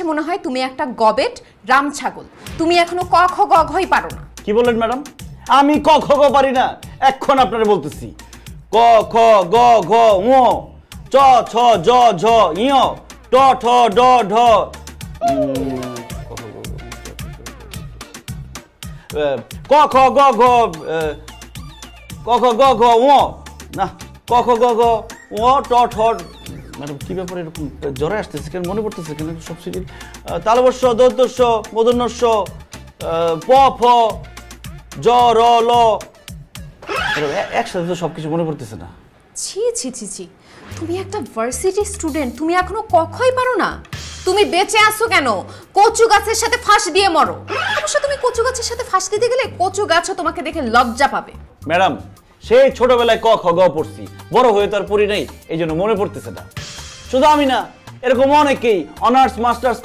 মনে হয় তুমি একটা গবেট রাম ছাগল। তুমি এখনো ক খ গ ঘই পারো না। কি বলেন ম্যাডাম? আমি ক খ গ পারি না? এখন আপনারা বলতেছি ক খ গ ঘ ঙ চ ছ জ ঝ ঞ ট ঠ ড ঢ ক খ গ ঘ ক খ গ ঘ ঙ না ক খ গ ঘ ঙ ট ঠ। ম্যাডাম কি ব্যাপার এরকম জ্বরে আসতেছে কেন, মনে পড়তেছে কেন সব সিরিজ? তালবস্য দন্তস্য মূর্ধন্যস্য প ফ জ র ল, একসাথে তো সবকিছু মনে পড়তেছে না। ছি ছি ছি ছি, তুমি একটা ভার্সিটি স্টুডেন্ট, তুমি এখনো ক খই পারো না? তুমি বেঁচে আছো কেন? কচু গাছের সাথে ফাঁস দিয়ে মরো। অবশ্য তুমি কচু গাছের সাথে ফাঁস দিতে গেলে কচু গাছও তোমাকে দেখে লজ্জা পাবে। ম্যাডাম সেই ছোটবেলায় ক খ গ পড়ছি, বড় হয়ে তো আর পড়ি নাই, এই জন্য মনে পড়তেছে না। শুধু আমি না, এরকম অনেকেই অনার্স মাস্টার্স